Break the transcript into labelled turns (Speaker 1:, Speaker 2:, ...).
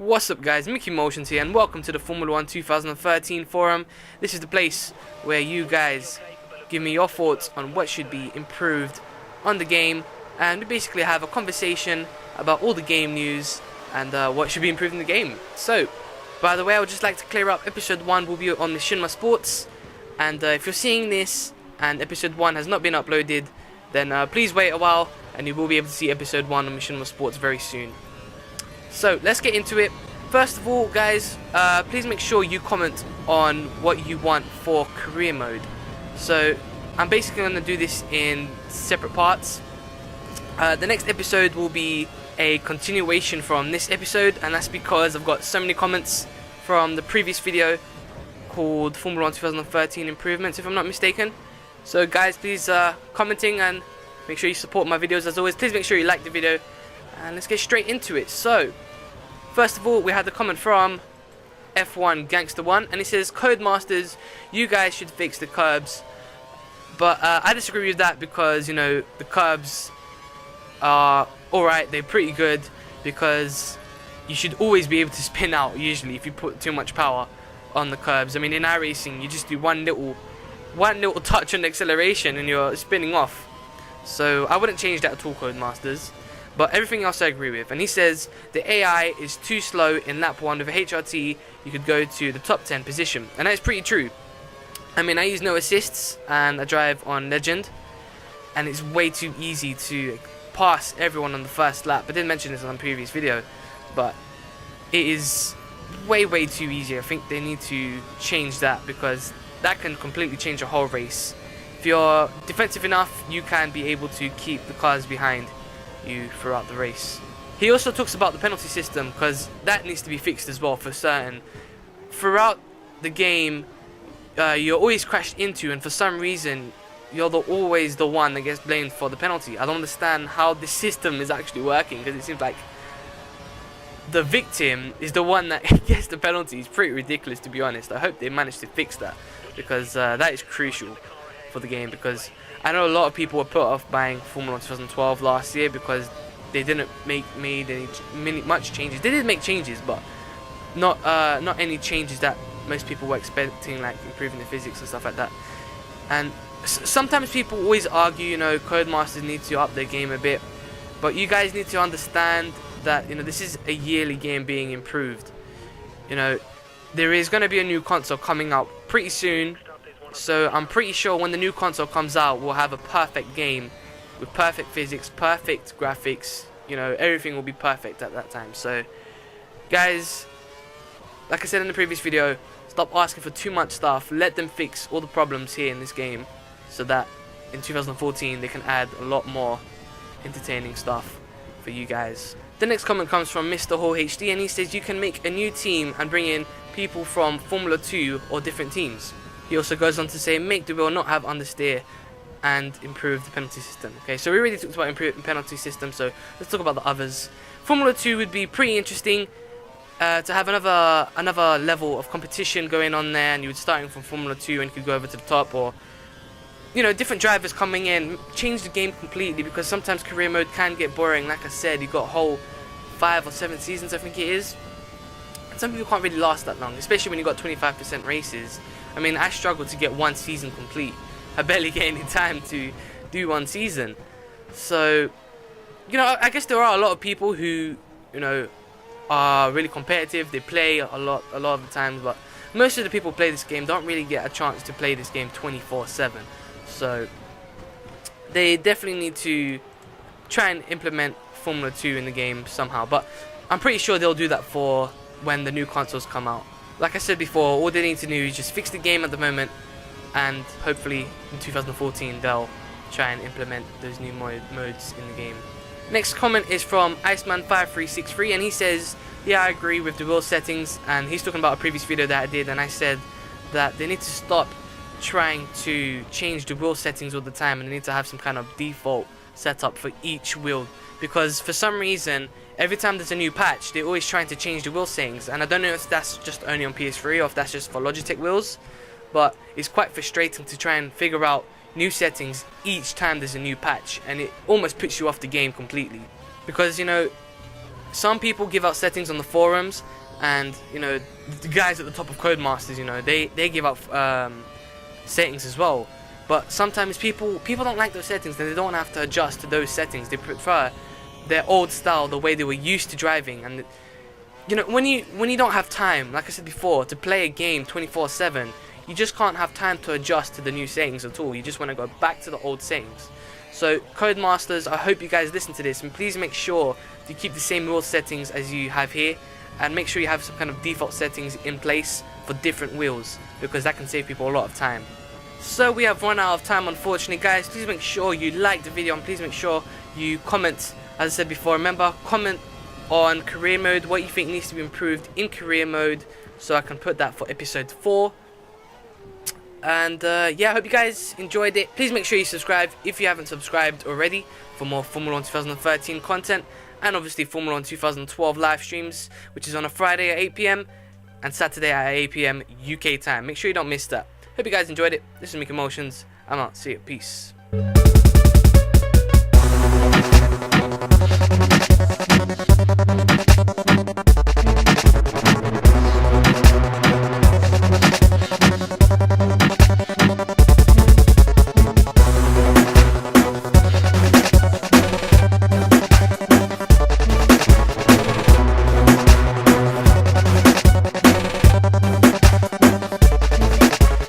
Speaker 1: What's up guys, MickeyMoTiOnZ here and welcome to the Formula 1 2013 forum. This is the place where you guys give me your thoughts on what should be improved on the game, and we basically have a conversation about all the game news and what should be improved in the game. So, by the way, I would just like to clear up, episode 1 will be on MachinimaSports, and if you're seeing this and episode 1 has not been uploaded, then please wait a while and you will be able to see episode 1 on MachinimaSports very soon. So let's get into it. First of all guys, please make sure you comment on what you want for career mode. So I'm basically going to do this in separate parts. The next episode will be a continuation from this episode, and that's because I've got so many comments from the previous video called Formula 1 2013 improvements, if I'm not mistaken. So guys, please commenting and make sure you support my videos as always. Please make sure you like the video and let's get straight into it. So first of all, we had the comment from F1 Gangster 1, and it says, Codemasters, you guys should fix the curbs. But I disagree with that because, you know, the curbs are alright, they're pretty good, because you should always be able to spin out usually if you put too much power on the curbs. I mean, in iRacing, you just do one little touch on the acceleration and you're spinning off. So I wouldn't change that at all, Codemasters. But everything else I agree with. And he says the AI is too slow in lap 1. With a HRT you could go to the top 10 position, and that's pretty true. I mean, I use no assists and I drive on Legend, and it's way too easy to pass everyone on the first lap. I did mention this on a previous video, but it is way too easy. I think they need to change that, because that can completely change a whole race. If you're defensive enough, you can be able to keep the cars behind you throughout the race. He also talks about the penalty system, because that needs to be fixed as well for certain. Throughout the game, you're always crashed into, and for some reason you're always the one that gets blamed for the penalty. I don't understand how this system is actually working, because it seems like the victim is the one that gets the penalty. It's pretty ridiculous, to be honest. I hope they manage to fix that, because that is crucial for the game. Because I know a lot of people were put off buying Formula 1 2012 last year because they didn't make much changes. They did make changes, but not any changes that most people were expecting, like improving the physics and stuff like that. And sometimes people always argue, you know, Codemasters need to up their game a bit, but you guys need to understand that, you know, this is a yearly game being improved. You know, there is going to be a new console coming out pretty soon. So I'm pretty sure when the new console comes out, we'll have a perfect game with perfect physics, perfect graphics. You know, everything will be perfect at that time. So, guys, like I said in the previous video, stop asking for too much stuff. Let them fix all the problems here in this game, so that in 2014 they can add a lot more entertaining stuff for you guys. The next comment comes from Mr. Hall HD, and he says you can make a new team and bring in people from Formula 2 or different teams. He also goes on to say, make the wheel not have understeer and improve the penalty system. Okay, so we already talked about improving penalty system, so let's talk about the others. Formula 2 would be pretty interesting to have another level of competition going on there, and you would starting from Formula 2 and you could go over to the top, or, you know, different drivers coming in, change the game completely, because sometimes career mode can get boring. Like I said, you got a whole 5 or 7 seasons, I think it is. And some people can't really last that long, especially when you got 25% races. I mean, I struggled to get one season complete. I barely get any time to do one season. So, you know, I guess there are a lot of people who, you know, are really competitive. They play a lot of the times, but most of the people who play this game don't really get a chance to play this game 24/7. So they definitely need to try and implement Formula 2 in the game somehow. But I'm pretty sure they'll do that for when the new consoles come out. Like I said before, all they need to do is just fix the game at the moment, and hopefully in 2014 they'll try and implement those new modes in the game. Next comment is from Iceman5363, and he says, yeah, I agree with the wheel settings. And he's talking about a previous video that I did, and I said that they need to stop trying to change the wheel settings all the time, and they need to have some kind of default setup for each wheel, because for some reason every time there's a new patch they're always trying to change the wheel settings, and I don't know if that's just only on PS3 or if that's just for Logitech wheels, but it's quite frustrating to try and figure out new settings each time there's a new patch, and it almost puts you off the game completely. Because, you know, some people give out settings on the forums, and you know, the guys at the top of Codemasters, you know, they give out settings as well. But sometimes people don't like those settings, and they don't have to adjust to those settings. They prefer their old style, the way they were used to driving. And you know, when you don't have time, like I said before, to play a game 24/7, you just can't have time to adjust to the new settings at all. You just want to go back to the old settings. So Codemasters, I hope you guys listen to this, and please make sure to keep the same wheel settings as you have here, and make sure you have some kind of default settings in place for different wheels, because that can save people a lot of time. So we have run out of time, unfortunately, guys. Please make sure you like the video, and please make sure you comment. As I said before, remember, comment on career mode, what you think needs to be improved in career mode, so I can put that for episode 4. And yeah, I hope you guys enjoyed it. Please make sure you subscribe if you haven't subscribed already for more Formula 1 2013 content, and obviously Formula 1 2012 live streams, which is on a Friday at 8 PM and Saturday at 8 PM UK time. Make sure you don't miss that. Hope you guys enjoyed it. This is MickeyMoTiOnZ. I'm out. See you. Peace.